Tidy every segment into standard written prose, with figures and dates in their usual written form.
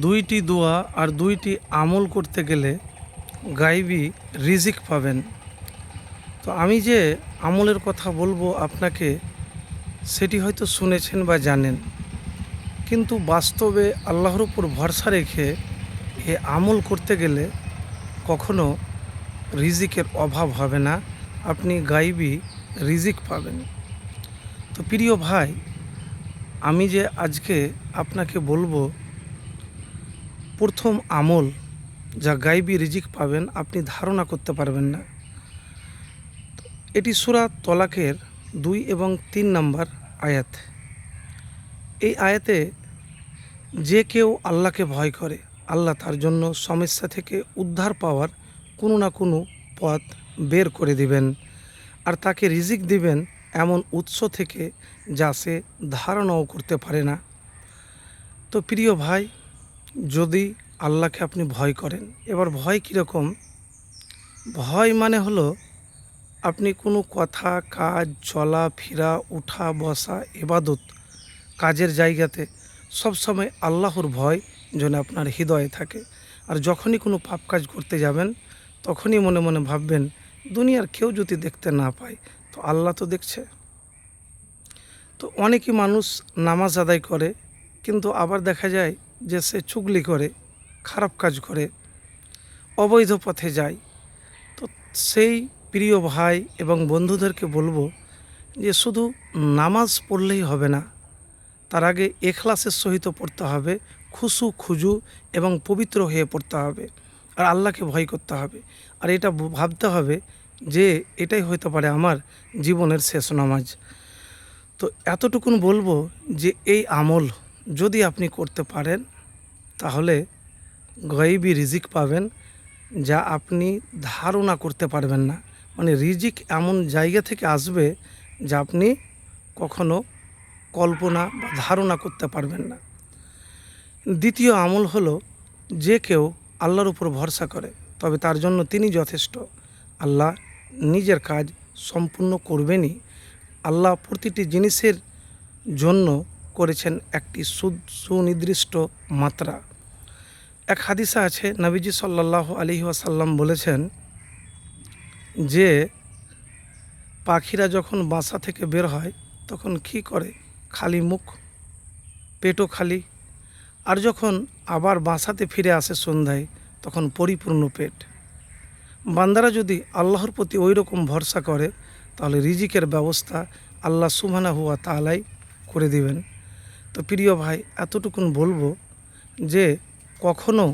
দুইটি দোয়া আর দুইটি আমল করতে গেলে গাইবি রিজিক পাবেন। তো আমি যে আমলের কথা বলবো আপনাকে, সেটি হয়তো শুনেছেন বা জানেন, কিন্তু বাস্তবে আল্লাহর উপর ভরসা রেখে এ আমল করতে গেলে কখনো রিজিকের অভাব হবে না, আপনি গাইবি রিজিক পাবেন। তো প্রিয় ভাই, আমি যে আজকে আপনাকে বলবো প্রথম আমল যা গাইবি রিজিক পাবেন, আপনি ধারণা করতে পারবেন না। এটি সূরা তলাকের 2 এবং 3 নম্বর আয়াত। এই আয়াতে যে কেউ আল্লাহকে ভয় করে, আল্লাহ তার জন্য সমস্যা থেকে উদ্ধার পাওয়ার কোনো না কোনো পথ বের করে দিবেন, আর তাকে রিজিক দিবেন এমন উৎস থেকে যা সে ধারণাও করতে পারে না। তো প্রিয় ভাই, যদি আল্লাহকে আপনি ভয় করেন, এবার ভয় কীরকম? ভয় মানে হলো আপনি কোনো কথা, কাজ, চলাফেরা, উঠা বসা, ইবাদত, কাজের জায়গাতে সবসময় আল্লাহর ভয় যেন আপনার হৃদয়ে থাকে। আর যখনই কোনো পাপ কাজ করতে যাবেন, তখনই মনে মনে ভাববেন, দুনিয়ার কেউ যদি দেখতে না পায় তো আল্লাহ তো দেখছে। তো অনেকই মানুষ নামাজ আদায় করে, কিন্তু আবার দেখা যায় যে সে চুগলি করে, খারাপ কাজ করে, অবৈধ পথে যায়। তো সেই প্রিয় ভাই এবং বন্ধুদেরকে বলবো যে শুধু নামাজ পড়লেই হবে না, তার আগে এখলাসের সহিত পড়তে হবে, খুশু খুজু এবং পবিত্র হয়ে পড়তে হবে, আর আল্লাহকে ভয় করতে হবে। আর এটা ভাবতে হবে যে এটাই হতে পারে আমার জীবনের শেষ নামাজ। তো এতটুকুন বলবো যে এই আমল যদি আপনি করতে পারেন, তাহলে গায়বী রিজিক পাবেন যা আপনি ধারণা করতে পারবেন না। মানে রিজিক এমন জায়গা থেকে আসবে যা আপনি কখনো কল্পনা বা ধারণা করতে পারবেন না। দ্বিতীয় আমল হলো, যে কেউ আল্লাহর উপর ভরসা করে তবে তার জন্য তিনি যথেষ্ট। আল্লাহ নিজের কাজ সম্পূর্ণ করবেনই। আল্লাহ প্রতিটি জিনিসের জন্য করেছেন একটি সুনির্দিষ্ট মাত্রা। এক হাদিসে আছে, নবীজি সাল্লাল্লাহু আলাইহি ওয়াসাল্লাম বলেছেন যে পাখিরা যখন বাসা থেকে বের হয় তখন কী করে? খালি মুখ, পেটও খালি। আর যখন আবার বাসাতে ফিরে আসে সন্ধ্যায়, তখন পরিপূর্ণ পেট। বান্দারা যদি আল্লাহর প্রতি ওই রকম ভরসা করে, তাহলে রিজিকের ব্যবস্থা আল্লাহ সুবহানাহু ওয়া তাআলাই করে দিবেন। তো প্রিয় ভাই, এতটুকুন বলবো যে কখনো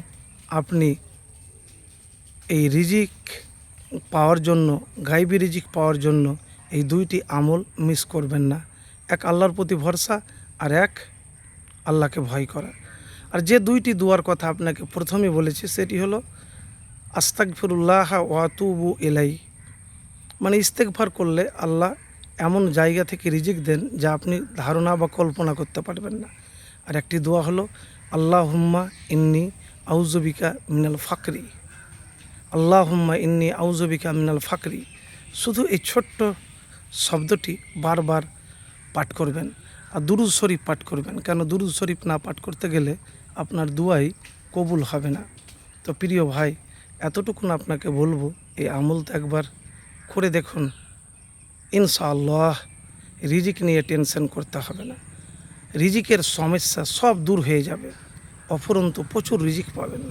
আপনি এই রিজিক পাওয়ার জন্য, গায়বী রিজিক পাওয়ার জন্য এই দুইটি আমল মিস করবেন না। এক আল্লাহর প্রতি ভরসা, আর এক আল্লাহকে ভয় করা। আর যে দুইটি দুয়ার কথা আপনাকে প্রথমে বলেছি, সেটি হলো আস্তাগফিরুল্লাহ ওয়া আতুবু ইলাইহি। মানে ইস্তেগফার করলে আল্লাহ এমন জায়গা থেকে রিজিক দেন যা আপনি ধারণা বা কল্পনা করতে পারবেন না। আর একটি দোয়া হলো আল্লাহুম্মা ইন্নী আউযুবিকা মিনাল ফাকরি। আল্লাহুম্মা ইন্নী আউযুবিকা মিনাল ফাকরি। শুধু এই ছোট্ট শব্দটি বারবার পাঠ করবেন, আর দুরূদ শরীফ পাঠ করবেন। কেন দুরূদ শরীফ না পাঠ করতে গেলে আপনার দুয়াই কবুল হবে না। তো প্রিয় ভাই, এতটুকুন আপনাকে বলবো, এই আমলটা একবার করে দেখুন। ইনশাআল্লাহ রিজিক নিয়ে টেনশন করতে হবে না, রিজিকের সমস্যা সব দূর হয়ে যাবে, অফুরন্ত প্রচুর রিজিক পাবেন।